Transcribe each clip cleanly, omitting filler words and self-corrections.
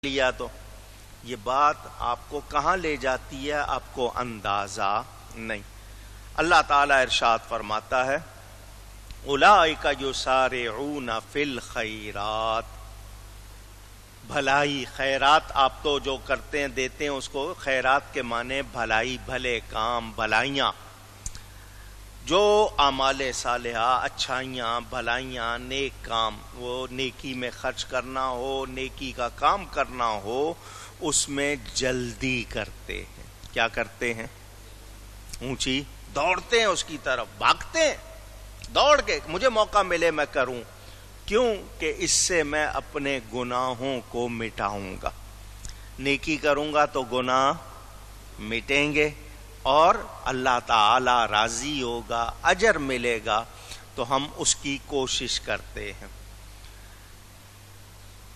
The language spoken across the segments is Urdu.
لیا تو یہ بات آپ کو کہاں لے جاتی ہے آپ کو اندازہ نہیں۔ اللہ تعالیٰ ارشاد فرماتا ہے اولئک یسارعون فی الخیرات، بھلائی خیرات آپ تو جو کرتے ہیں دیتے ہیں اس کو خیرات کے معنی بھلائی، بھلے کام، بھلائیاں، جو اعمال صالحہ، اچھائیاں، بھلائیاں، نیک کام، وہ نیکی میں خرچ کرنا ہو، نیکی کا کام کرنا ہو، اس میں جلدی کرتے ہیں۔ کیا کرتے ہیں؟ اونچی دوڑتے ہیں، اس کی طرف بھاگتے ہیں، دوڑ کے مجھے موقع ملے میں کروں، کیوں کہ اس سے میں اپنے گناہوں کو مٹاؤں گا، نیکی کروں گا تو گناہ مٹیں گے اور اللہ تعالی راضی ہوگا، اجر ملے گا، تو ہم اس کی کوشش کرتے ہیں۔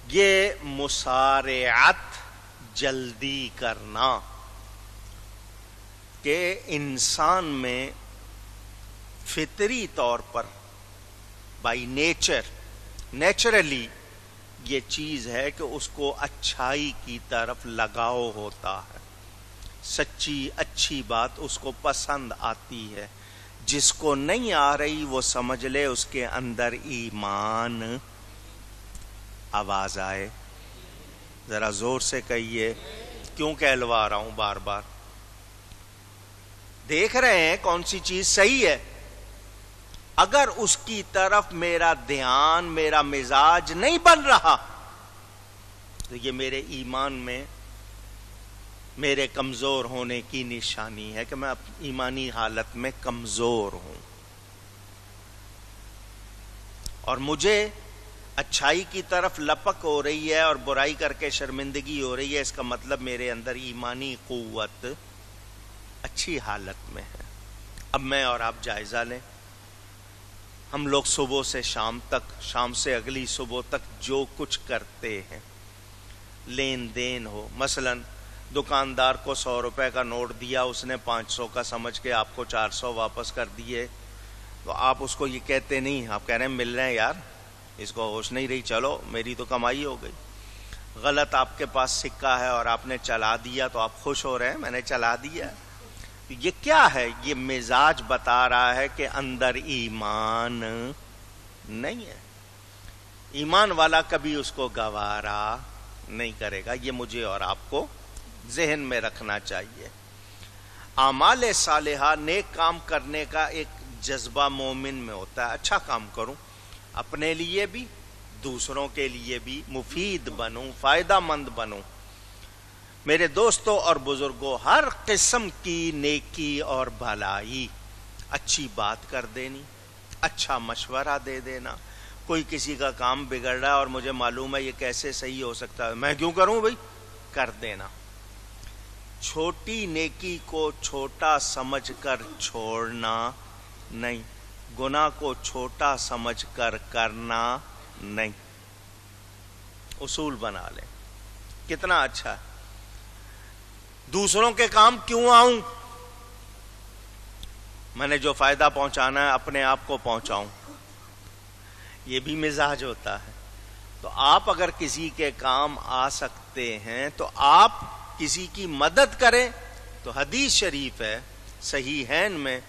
یہ مسارعت، جلدی کرنا، کہ انسان میں فطری طور پر بائی نیچرلی یہ چیز ہے کہ اس کو اچھائی کی طرف لگاؤ ہوتا ہے، سچی اچھی بات اس کو پسند آتی ہے، جس کو نہیں آ رہی وہ سمجھ لے اس کے اندر ایمان۔ آواز آئے ذرا زور سے کہیے، کیوں کہلوا رہا ہوں بار بار؟ دیکھ رہے ہیں کون سی چیز صحیح ہے، اگر اس کی طرف میرا دھیان، میرا مزاج نہیں بن رہا تو یہ میرے ایمان میں میرے کمزور ہونے کی نشانی ہے کہ میں ایمانی حالت میں کمزور ہوں، اور مجھے اچھائی کی طرف لپک ہو رہی ہے اور برائی کر کے شرمندگی ہو رہی ہے، اس کا مطلب میرے اندر ایمانی قوت اچھی حالت میں ہے۔ اب میں اور آپ جائزہ لیں، ہم لوگ صبح سے شام تک، شام سے اگلی صبح تک جو کچھ کرتے ہیں، لین دین ہو، مثلاً دکاندار کو 100 روپے کا نوٹ دیا، اس نے 500 کا سمجھ کے آپ کو 400 واپس کر دیے، تو آپ اس کو یہ کہتے نہیں، آپ کہہ رہے ہیں مل رہے ہیں یار، اس کو ہوش نہیں رہی، چلو میری تو کمائی ہو گئی۔ غلط آپ کے پاس سکہ ہے اور آپ نے چلا دیا تو آپ خوش ہو رہے ہیں میں نے چلا دیا۔ یہ کیا ہے؟ یہ مزاج بتا رہا ہے کہ اندر ایمان نہیں ہے، ایمان والا کبھی اس کو گوارا نہیں کرے گا۔ یہ مجھے اور آپ کو ذہن میں رکھنا چاہیے۔ اعمال صالحہ، نیک کام کرنے کا ایک جذبہ مومن میں ہوتا ہے، اچھا کام کروں، اپنے لیے بھی دوسروں کے لیے بھی مفید بنوں، فائدہ مند بنوں۔ میرے دوستوں اور بزرگوں، ہر قسم کی نیکی اور بھلائی، اچھی بات کر دینی، اچھا مشورہ دے دینا، کوئی کسی کا کام بگڑ رہا ہے اور مجھے معلوم ہے یہ کیسے صحیح ہو سکتا ہے، میں کیوں کروں بھائی، کر دینا۔ چھوٹی نیکی کو چھوٹا سمجھ کر چھوڑنا نہیں، گناہ کو چھوٹا سمجھ کر کرنا نہیں۔ اصول بنا لیں، کتنا اچھا ہے۔ دوسروں کے کام کیوں آؤں؟ میں نے جو فائدہ پہنچانا ہے اپنے آپ کو پہنچاؤں، یہ بھی مزاج ہوتا ہے۔ تو آپ اگر کسی کے کام آ سکتے ہیں تو آپ کسی کی مدد کریں، تو حدیث شریف ہے صحیحین میں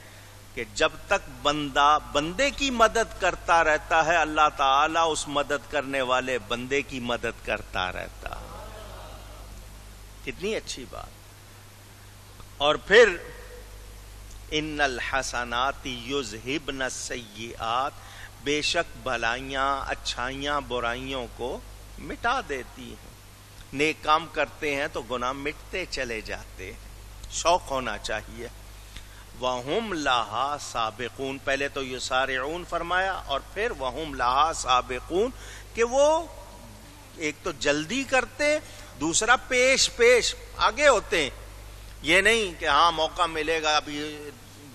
کہ جب تک بندہ بندے کی مدد کرتا رہتا ہے، اللہ تعالیٰ اس مدد کرنے والے بندے کی مدد کرتا رہتا ہے۔ کتنی اچھی بات۔ اور پھر ان الحسنات یذہبن السیئات، بے شک بھلائیاں، اچھائیاں برائیوں کو مٹا دیتی ہیں۔ نیک کام کرتے ہیں تو گناہ مٹتے چلے جاتے ہیں، شوق ہونا چاہیے۔ وَهُمْ لَهَا سَابِقُونَ، پہلے تو یسارعون فرمایا اور پھر وَهُمْ لَهَا سَابِقُونَ، کہ وہ ایک تو جلدی کرتے، دوسرا پیش آگے ہوتے ہیں۔ یہ نہیں کہ ہاں موقع ملے گا، ابھی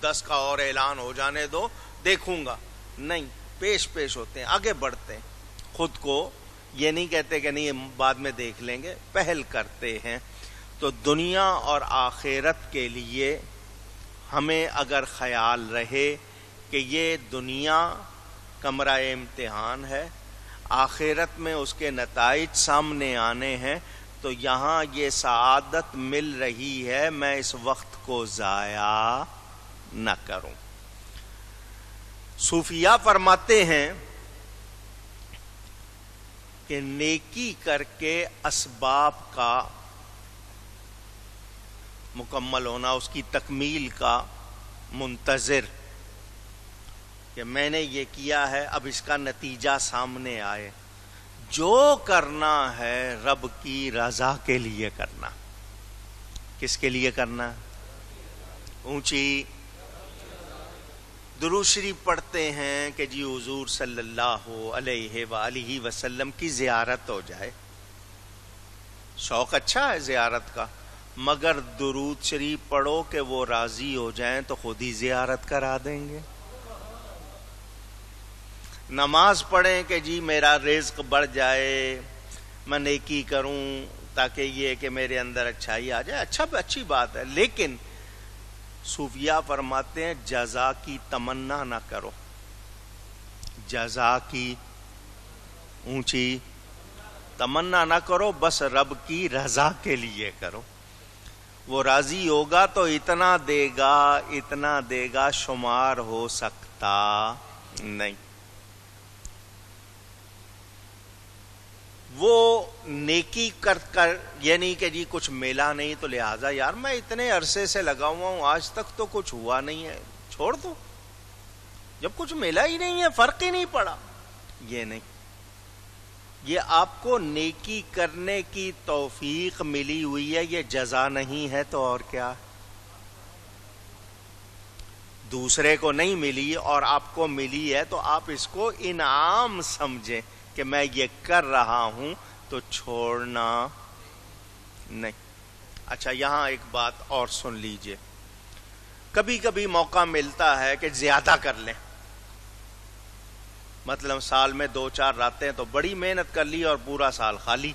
10 کا اور اعلان ہو جانے دو دیکھوں گا، نہیں، پیش ہوتے ہیں، آگے بڑھتے ہیں، خود کو یہ نہیں کہتے کہ نہیں بعد میں دیکھ لیں گے، پہل کرتے ہیں۔ تو دنیا اور آخرت کے لیے ہمیں اگر خیال رہے کہ یہ دنیا کمرہ امتحان ہے، آخرت میں اس کے نتائج سامنے آنے ہیں، تو یہاں یہ سعادت مل رہی ہے، میں اس وقت کو ضائع نہ کروں۔ صوفیاء فرماتے ہیں کہ نیکی کر کے اسباب کا مکمل ہونا، اس کی تکمیل کا منتظر، کہ میں نے یہ کیا ہے اب اس کا نتیجہ سامنے آئے۔ جو کرنا ہے رب کی رضا کے لیے کرنا۔ کس کے لیے کرنا؟ اونچی درود شریف پڑھتے ہیں کہ جی حضور صلی اللہ علیہ وآلہ وسلم کی زیارت ہو جائے۔ شوق اچھا ہے زیارت کا، مگر درود شریف پڑھو کہ وہ راضی ہو جائیں تو خود ہی زیارت کرا دیں گے۔ نماز پڑھیں کہ جی میرا رزق بڑھ جائے، میں نیکی کروں تاکہ یہ کہ میرے اندر اچھائی آ جائے، اچھی بات ہے، لیکن صوفیاء فرماتے ہیں جزا کی تمنا نہ کرو، جزا کی اونچی تمنا نہ کرو، بس رب کی رضا کے لیے کرو۔ وہ راضی ہوگا تو اتنا دے گا شمار ہو سکتا نہیں۔ وہ نیکی کر یعنی کہ جی کچھ ملا نہیں تو لہٰذا یار میں اتنے عرصے سے لگا ہوا ہوں آج تک تو کچھ ہوا نہیں ہے، چھوڑ دو، جب کچھ ملا ہی نہیں ہے فرق ہی نہیں پڑا۔ یہ نہیں، یہ آپ کو نیکی کرنے کی توفیق ملی ہوئی ہے، یہ جزا نہیں ہے تو اور کیا؟ دوسرے کو نہیں ملی اور آپ کو ملی ہے تو آپ اس کو انعام سمجھیں کہ میں یہ کر رہا ہوں تو چھوڑنا نہیں۔ اچھا یہاں ایک بات اور سن لیجئے، کبھی کبھی موقع ملتا ہے کہ زیادہ کر لیں، مطلب سال میں 2-4 راتیں تو بڑی محنت کر لی اور پورا سال خالی۔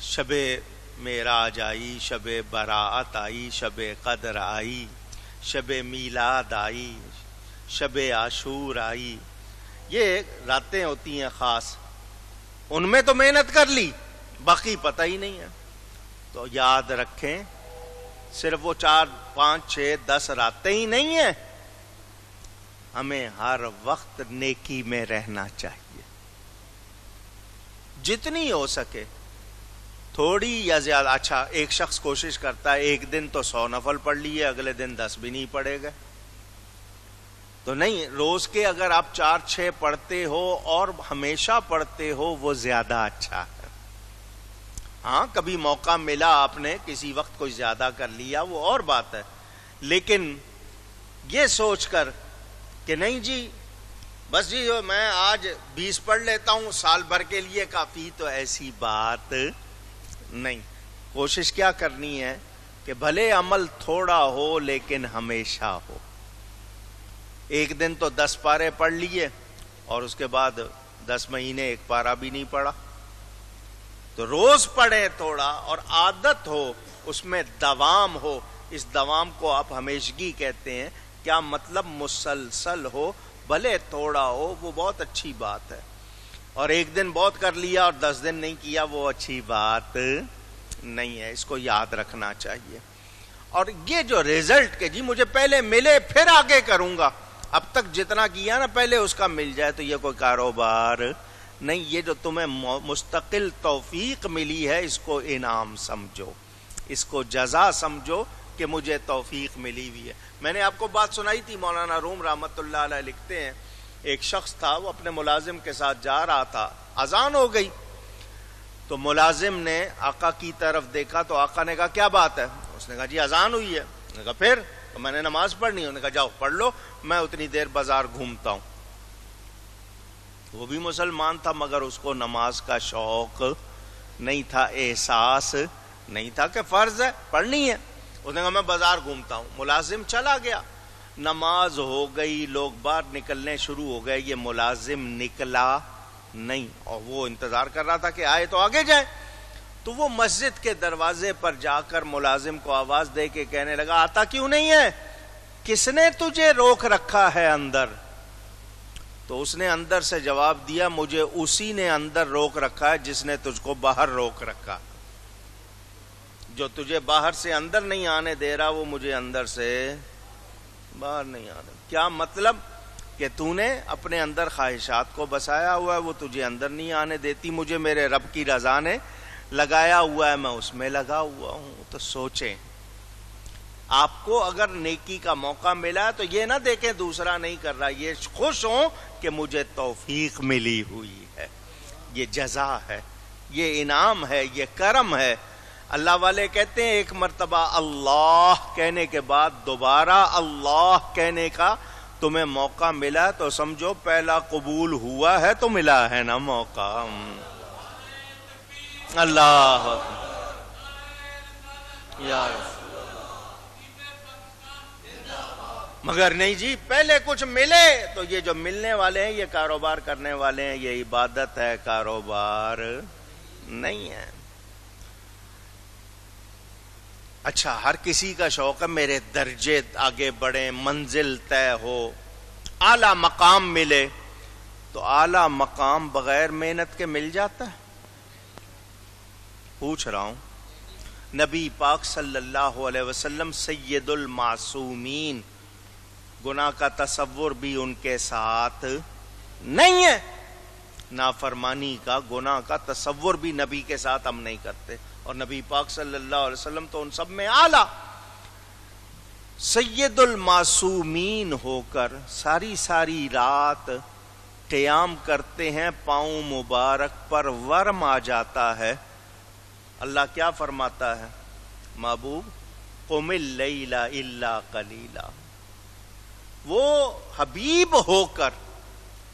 شب معراج آئی، شب براءت آئی، شب قدر آئی، شب میلاد آئی، شب عاشور آئی، یہ راتیں ہوتی ہیں خاص، ان میں تو محنت کر لی، باقی پتہ ہی نہیں ہے۔ تو یاد رکھیں صرف وہ 4, 5, 6, 10 راتیں ہی نہیں ہیں، ہمیں ہر وقت نیکی میں رہنا چاہیے، جتنی ہو سکے، تھوڑی یا زیادہ۔ اچھا ایک شخص کوشش کرتا ہے ایک دن تو 100 نفل پڑھ لیے، اگلے دن 10 بھی نہیں پڑھے گا، تو نہیں، روز کے اگر آپ 4-6 پڑھتے ہو اور ہمیشہ پڑھتے ہو وہ زیادہ اچھا ہے۔ ہاں کبھی موقع ملا آپ نے کسی وقت کوئی زیادہ کر لیا وہ اور بات ہے، لیکن یہ سوچ کر کہ نہیں جی بس جی میں آج 20 پڑھ لیتا ہوں سال بھر کے لیے کافی، تو ایسی بات نہیں۔ کوشش کیا کرنی ہے کہ بھلے عمل تھوڑا ہو لیکن ہمیشہ ہو۔ ایک دن تو 10 پارے پڑھ لیے اور اس کے بعد 10 مہینے ایک پارا بھی نہیں پڑھا، تو روز پڑھیں تھوڑا، اور عادت ہو، اس میں دوام ہو۔ اس دوام کو آپ ہمیشگی کہتے ہیں، کیا مطلب مسلسل ہو، بھلے تھوڑا ہو، وہ بہت اچھی بات ہے۔ اور ایک دن بہت کر لیا اور 10 دن نہیں کیا وہ اچھی بات نہیں ہے، اس کو یاد رکھنا چاہیے۔ اور یہ جو رزلٹ کہ جی مجھے پہلے ملے پھر آگے کروں گا، اب تک جتنا کیا نا پہلے اس کا مل جائے، تو یہ کوئی کاروبار نہیں۔ یہ جو تمہیں مستقل توفیق ملی ہے اس کو انعام سمجھو، اس کو جزا سمجھو کہ مجھے توفیق ملی ہوئی ہے۔ میں نے آپ کو بات سنائی تھی، مولانا روم رحمۃ اللہ علیہ لکھتے ہیں ایک شخص تھا، وہ اپنے ملازم کے ساتھ جا رہا تھا، اذان ہو گئی تو ملازم نے آقا کی طرف دیکھا تو آقا نے کہا کیا بات ہے؟ اس نے کہا جی اذان ہوئی ہے۔ اس نے کہا پھر؟ تو میں نے نماز پڑھنی ہے۔ انہوں نے کہا جاؤ پڑھ لو، میں اتنی دیر بازار گھومتا ہوں۔ وہ بھی مسلمان تھا مگر اس کو نماز کا شوق نہیں تھا، احساس نہیں تھا کہ فرض ہے پڑھنی ہے۔ اس نے کہا میں بازار گھومتا ہوں۔ ملازم چلا گیا، نماز ہو گئی، لوگ باہر نکلنے شروع ہو گئے، یہ ملازم نکلا نہیں، اور وہ انتظار کر رہا تھا کہ آئے تو آگے جائے۔ تو وہ مسجد کے دروازے پر جا کر ملازم کو آواز دے کے کہنے لگا آتا کیوں نہیں ہے؟ کس نے تجھے روک رکھا ہے اندر؟ تو اس نے اندر سے جواب دیا مجھے اسی نے اندر روک رکھا ہے جس نے تجھ کو باہر روک رکھا. جو تجھے باہر سے اندر نہیں آنے دے رہا وہ مجھے اندر سے باہر نہیں آنے. کیا مطلب؟ کہ تو نے اپنے اندر خواہشات کو بسایا ہوا ہے, وہ تجھے اندر نہیں آنے دیتی. مجھے میرے رب کی رضا نے لگایا ہوا ہے, میں اس میں لگا ہوا ہوں. تو سوچیں, آپ کو اگر نیکی کا موقع ملا تو یہ نہ دیکھیں دوسرا نہیں کر رہا, یہ خوش ہوں کہ مجھے توفیق ملی ہوئی ہے. یہ جزا ہے, یہ انعام ہے, یہ کرم ہے. اللہ والے کہتے ہیں ایک مرتبہ اللہ کہنے کے بعد دوبارہ اللہ کہنے کا تمہیں موقع ملا تو سمجھو پہلا قبول ہوا ہے تو ملا ہے نا موقع. اللہ یار مگر نہیں جی, پہلے کچھ ملے تو یہ جو ملنے والے ہیں یہ کاروبار کرنے والے ہیں, یہ عبادت ہے, کاروبار نہیں ہے. اچھا, ہر کسی کا شوق ہے میرے درجے آگے بڑھیں, منزل طے ہو, اعلی مقام ملے. تو اعلی مقام بغیر محنت کے مل جاتا ہے؟ پوچھ رہا ہوں. نبی پاک صلی اللہ علیہ وسلم سید المعصومین, گناہ کا تصور بھی ان کے ساتھ نہیں ہے. نافرمانی کا, گناہ کا تصور بھی نبی کے ساتھ ہم نہیں کرتے, اور نبی پاک صلی اللہ علیہ وسلم تو ان سب میں اعلیٰ سید المعصومین ہو کر ساری ساری رات قیام کرتے ہیں, پاؤں مبارک پر ورم آ جاتا ہے. اللہ کیا فرماتا ہے؟ محبوب قم اللیل الا قلیلا. وہ حبیب ہو کر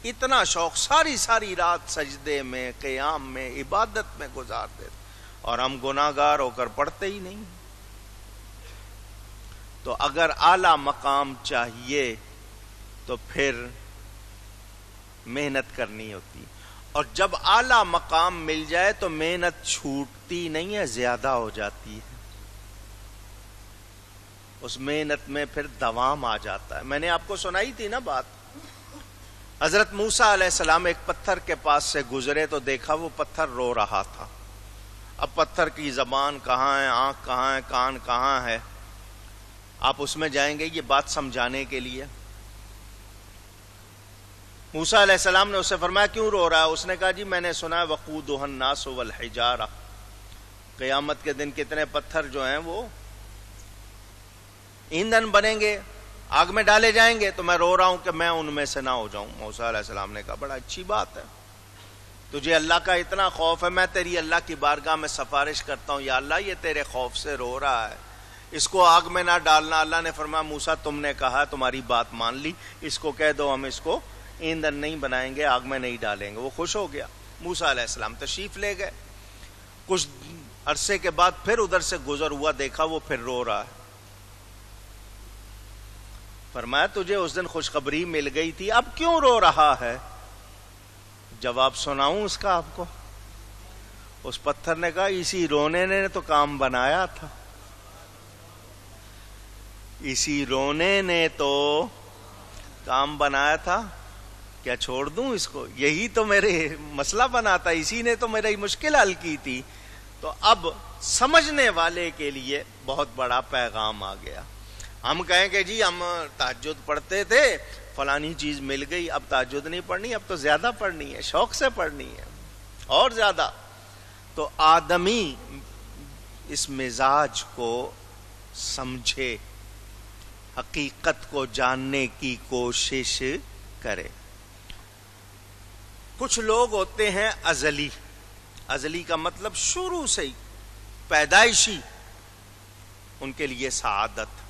اتنا شوق ساری ساری رات سجدے میں, قیام میں, عبادت میں گزار دیتے, اور ہم گناہگار ہو کر پڑھتے ہی نہیں. تو اگر اعلی مقام چاہیے تو پھر محنت کرنی ہوتی, اور جب اعلی مقام مل جائے تو محنت چھوٹتی نہیں ہے, زیادہ ہو جاتی ہے. اس محنت میں پھر دوام آ جاتا ہے. میں نے آپ کو سنائی تھی نا بات, حضرت موسیٰ علیہ السلام ایک پتھر کے پاس سے گزرے تو دیکھا وہ پتھر رو رہا تھا. اب پتھر کی زبان کہاں ہے, آنکھ کہاں ہے, کان کہاں ہے, آپ اس میں جائیں گے یہ بات سمجھانے کے لیے. موسیٰ علیہ السلام نے اسے فرمایا کیوں رو رہا ہے؟ اس نے کہا جی میں نے سنا ہے وقودها الناس والحجارہ, قیامت کے دن کتنے پتھر جو ہیں وہ ایندھن بنیں گے, آگ میں ڈالے جائیں گے, تو میں رو رہا ہوں کہ میں ان میں سے نہ ہو جاؤں. موسیٰ علیہ السلام نے کہا بڑا اچھی بات ہے, تجھے اللہ کا اتنا خوف ہے, میں تیری اللہ کی بارگاہ میں سفارش کرتا ہوں, یا اللہ یہ تیرے خوف سے رو رہا ہے, اس کو آگ میں نہ ڈالنا. اللہ نے فرمایا موسیٰ تم نے کہا, تمہاری بات مان لی, اس کو کہہ دو ہم اس کو ایندھن نہیں بنائیں گے, آگ میں نہیں ڈالیں گے. وہ خوش ہو گیا. موسیٰ علیہ السلام تشریف لے گئے. کچھ عرصے کے بعد پھر ادھر سے گزر ہوا, دیکھا وہ پھر رو رہا ہے. فرمایا تجھے اس دن خوشخبری مل گئی تھی, اب کیوں رو رہا ہے؟ جواب سناؤں اس کا آپ کو؟ اس پتھر نے کہا اسی رونے نے تو کام بنایا تھا, اسی رونے نے تو کام بنایا تھا, کیا چھوڑ دوں اس کو؟ یہی تو میرے مسئلہ بنا تھا, اسی نے تو میری مشکل حل کی تھی. تو اب سمجھنے والے کے لیے بہت بڑا پیغام آ گیا. ہم کہیں کہ جی ہم تہجد پڑھتے تھے, فلانی چیز مل گئی, اب تہجد نہیں پڑھنی, اب تو زیادہ پڑھنی ہے, شوق سے پڑھنی ہے اور زیادہ. تو آدمی اس مزاج کو سمجھے, حقیقت کو جاننے کی کوشش کرے. کچھ لوگ ہوتے ہیں ازلی, ازلی کا مطلب شروع سے ہی پیدائشی, ان کے لیے سعادت,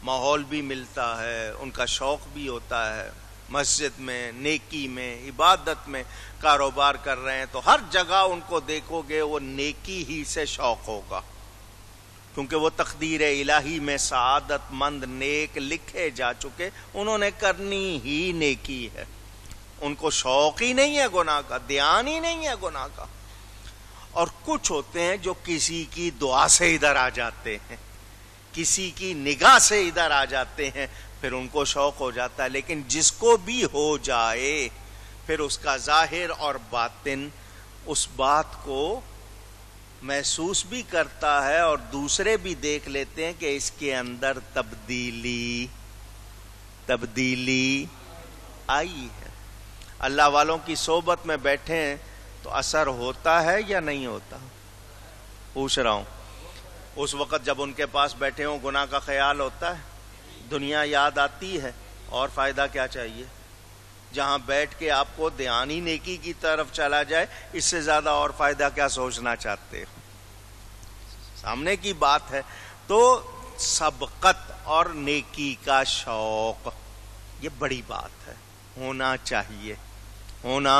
ماحول بھی ملتا ہے, ان کا شوق بھی ہوتا ہے, مسجد میں, نیکی میں, عبادت میں, کاروبار کر رہے ہیں تو ہر جگہ ان کو دیکھو گے وہ نیکی ہی سے شوق ہوگا, کیونکہ وہ تقدیر الہی میں سعادت مند نیک لکھے جا چکے, انہوں نے کرنی ہی نیکی ہے, ان کو شوق ہی نہیں ہے گناہ کا, دھیان ہی نہیں ہے گناہ کا. اور کچھ ہوتے ہیں جو کسی کی دعا سے ادھر آ جاتے ہیں, کسی کی نگاہ سے ادھر آ جاتے ہیں, پھر ان کو شوق ہو جاتا ہے. لیکن جس کو بھی ہو جائے پھر اس کا ظاہر اور باطن اس بات کو محسوس بھی کرتا ہے اور دوسرے بھی دیکھ لیتے ہیں کہ اس کے اندر تبدیلی آئی ہے. اللہ والوں کی صحبت میں بیٹھے ہیں تو اثر ہوتا ہے یا نہیں ہوتا؟ پوچھ رہا ہوں. اس وقت جب ان کے پاس بیٹھے ہوں گناہ کا خیال ہوتا ہے, دنیا یاد آتی ہے, اور فائدہ کیا چاہیے؟ جہاں بیٹھ کے آپ کو دھیان ہی نیکی کی طرف چلا جائے, اس سے زیادہ اور فائدہ کیا سوچنا چاہتے ہو؟ سامنے کی بات ہے. تو سبقت اور نیکی کا شوق یہ بڑی بات ہے, ہونا چاہیے, ہونا.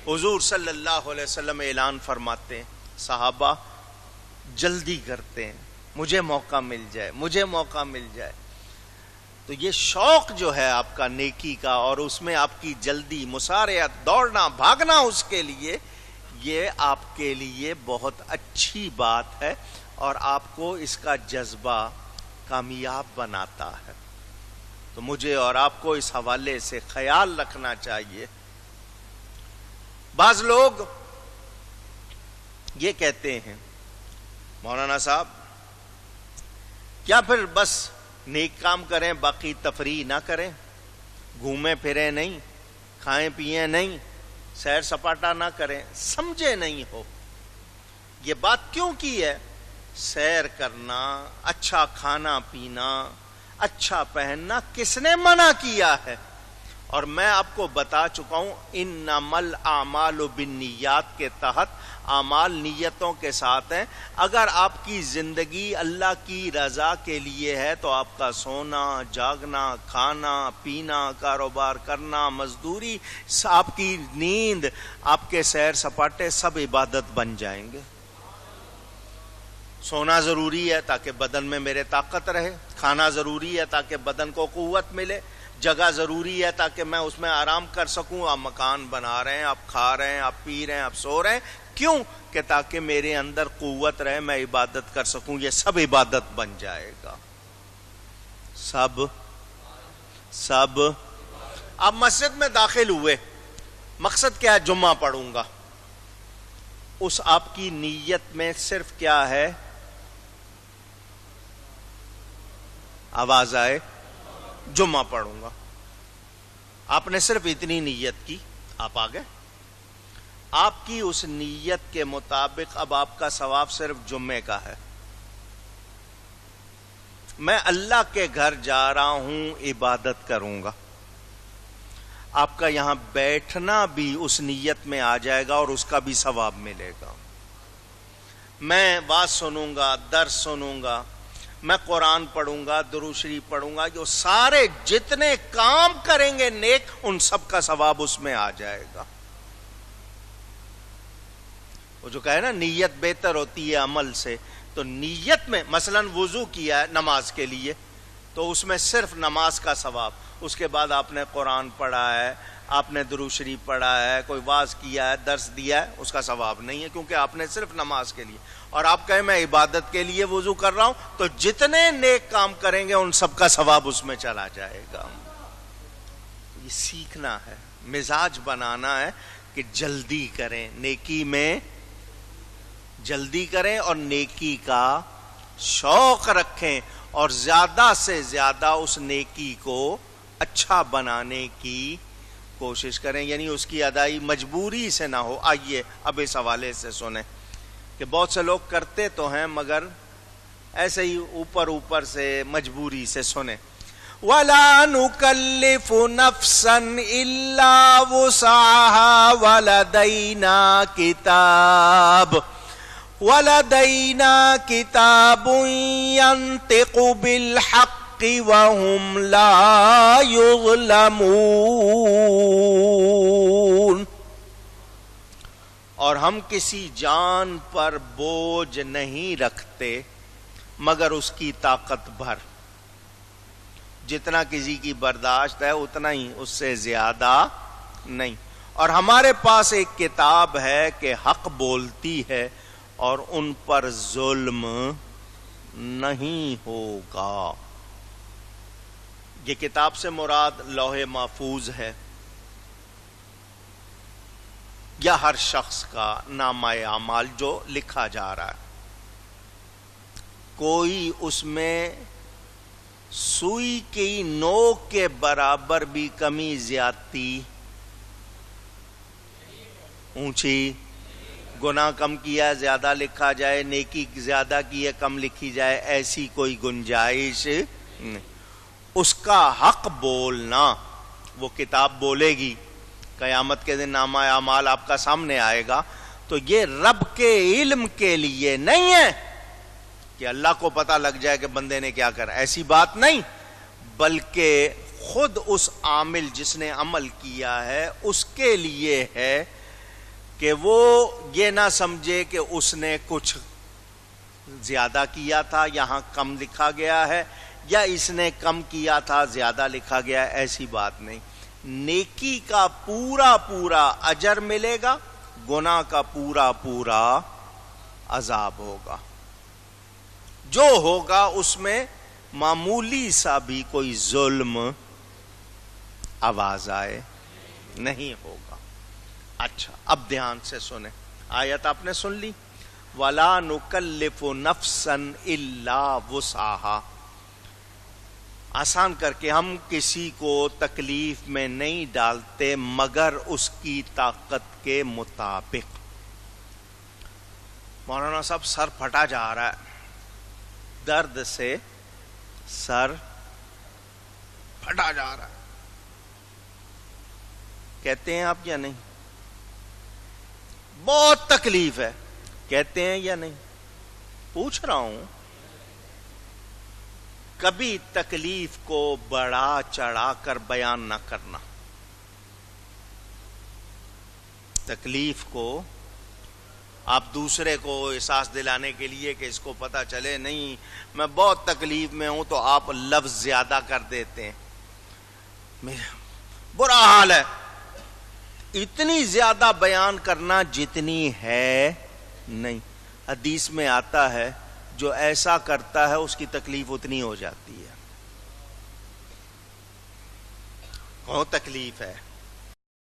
حضور صلی اللہ علیہ وسلم اعلان فرماتے ہیں, صحابہ جلدی کرتے ہیں, مجھے موقع مل جائے. تو یہ شوق جو ہے آپ کا نیکی کا, اور اس میں آپ کی جلدی, مسارعت, دوڑنا, بھاگنا اس کے لیے, یہ آپ کے لیے بہت اچھی بات ہے اور آپ کو اس کا جذبہ کامیاب بناتا ہے. تو مجھے اور آپ کو اس حوالے سے خیال رکھنا چاہیے. بعض لوگ یہ کہتے ہیں, مولانا صاحب کیا پھر بس نیک کام کریں, باقی تفریح نہ کریں, گھومیں پھریں نہیں, کھائیں پیئیں نہیں, سیر سپاٹا نہ کریں؟ سمجھے نہیں ہو یہ بات کیوں کی ہے. سیر کرنا, اچھا کھانا پینا, اچھا پہننا کس نے منع کیا ہے؟ اور میں آپ کو بتا چکا ہوں, انما الاعمال بالنیات کے تحت اعمال نیتوں کے ساتھ ہیں. اگر آپ کی زندگی اللہ کی رضا کے لیے ہے تو آپ کا سونا, جاگنا, کھانا پینا, کاروبار کرنا, مزدوری, آپ کی نیند, آپ کے سیر سپاٹے سب عبادت بن جائیں گے. سونا ضروری ہے تاکہ بدن میں میرے طاقت رہے, کھانا ضروری ہے تاکہ بدن کو قوت ملے, جگہ ضروری ہے تاکہ میں اس میں آرام کر سکوں. آپ مکان بنا رہے ہیں, آپ کھا رہے ہیں, آپ پی رہے ہیں, آپ سو رہے ہیں, کیوں؟ کہ تاکہ میرے اندر قوت رہے, میں عبادت کر سکوں. یہ سب عبادت بن جائے گا. سب آپ مسجد میں داخل ہوئے, مقصد کیا ہے؟ جمعہ پڑھوں گا. اس آپ کی نیت میں صرف کیا ہے؟ آواز آئے, جمعہ پڑھوں گا. آپ نے صرف اتنی نیت کی, آپ آ گئے. آپ کی اس نیت کے مطابق اب آپ کا ثواب صرف جمعے کا ہے. میں اللہ کے گھر جا رہا ہوں, عبادت کروں گا. آپ کا یہاں بیٹھنا بھی اس نیت میں آ جائے گا اور اس کا بھی ثواب ملے گا. میں واز سنوں گا, درس سنوں گا, میں قرآن پڑھوں گا, درود شریف پڑھوں گا, جو سارے جتنے کام کریں گے نیک, ان سب کا ثواب اس میں آ جائے گا. وہ جو کہے نا نیت بہتر ہوتی ہے عمل سے, تو نیت میں مثلا وضو کیا ہے نماز کے لیے, تو اس میں صرف نماز کا ثواب. اس کے بعد آپ نے قرآن پڑھا ہے, آپ نے درود شریف پڑھا ہے, کوئی واز کیا ہے, درس دیا ہے, اس کا ثواب نہیں ہے, کیونکہ آپ نے صرف نماز کے لیے. اور آپ کہیں میں عبادت کے لیے وضو کر رہا ہوں, تو جتنے نیک کام کریں گے ان سب کا ثواب اس میں چلا جائے گا. یہ سیکھنا ہے, مزاج بنانا ہے کہ جلدی کریں, نیکی میں جلدی کریں اور نیکی کا شوق رکھیں, اور زیادہ سے زیادہ اس نیکی کو اچھا بنانے کی کوشش کریں. یعنی اس کی ادائی مجبوری سے نہ ہو. آئیے اب اس حوالے سے سنیں کہ بہت سے لوگ کرتے تو ہیں مگر ایسے ہی اوپر اوپر سے, مجبوری سے. سنیں, وَلَا نُكَلِّفُ نَفْسًا إِلَّا وُسْعَهَا وَلَدَيْنَا كِتَابٌ يَنطِقُ بِالْحَقِّ وَهُمْ لَا يُظْلَمُونَ. اور ہم کسی جان پر بوجھ نہیں رکھتے مگر اس کی طاقت بھر. جتنا کسی کی برداشت ہے اتنا ہی, اس سے زیادہ نہیں. اور ہمارے پاس ایک کتاب ہے کہ حق بولتی ہے اور ان پر ظلم نہیں ہوگا. یہ کتاب سے مراد لوح محفوظ ہے یا ہر شخص کا نامہ اعمال جو لکھا جا رہا ہے؟ کوئی اس میں سوئی کی نوک کے برابر بھی کمی زیادتی، اونچی، گناہ کم کیا زیادہ لکھا جائے، نیکی زیادہ کی ہے کم لکھی جائے، ایسی کوئی گنجائش نہیں۔ اس کا حق بولنا، وہ کتاب بولے گی، قیامت کے دن نامہ اعمال آپ کا سامنے آئے گا، تو یہ رب کے علم کے لیے نہیں ہے کہ اللہ کو پتہ لگ جائے کہ بندے نے کیا کرا، ایسی بات نہیں، بلکہ خود اس عامل جس نے عمل کیا ہے اس کے لیے ہے کہ وہ یہ نہ سمجھے کہ اس نے کچھ زیادہ کیا تھا یہاں کم لکھا گیا ہے، یا اس نے کم کیا تھا زیادہ لکھا گیا ہے، ایسی بات نہیں۔ نیکی کا پورا پورا اجر ملے گا، گناہ کا پورا پورا عذاب ہوگا۔ جو ہوگا اس میں معمولی سا بھی کوئی ظلم آواز آئے نہیں ہوگا۔ اچھا، اب دھیان سے سنیں، آیت آپ نے سن لی، وَلَا نُكَلِّفُ نَفْسًا إِلَّا وُسْعَهَا، آسان کر کے ہم کسی کو تکلیف میں نہیں ڈالتے مگر اس کی طاقت کے مطابق۔ مولانا صاحب سر پھٹا جا رہا ہے، درد سے سر پھٹا جا رہا ہے، کہتے ہیں آپ یا نہیں؟ بہت تکلیف ہے، کہتے ہیں یا نہیں؟ پوچھ رہا ہوں۔ کبھی تکلیف کو بڑھا چڑھا کر بیان نہ کرنا، تکلیف کو آپ دوسرے کو احساس دلانے کے لیے کہ اس کو پتہ چلے نہیں میں بہت تکلیف میں ہوں، تو آپ لفظ زیادہ کر دیتے ہیں، برا حال ہے، اتنی زیادہ بیان کرنا جتنی ہے نہیں۔ حدیث میں آتا ہے جو ایسا کرتا ہے اس کی تکلیف اتنی ہو جاتی ہے۔ کون تکلیف ہے؟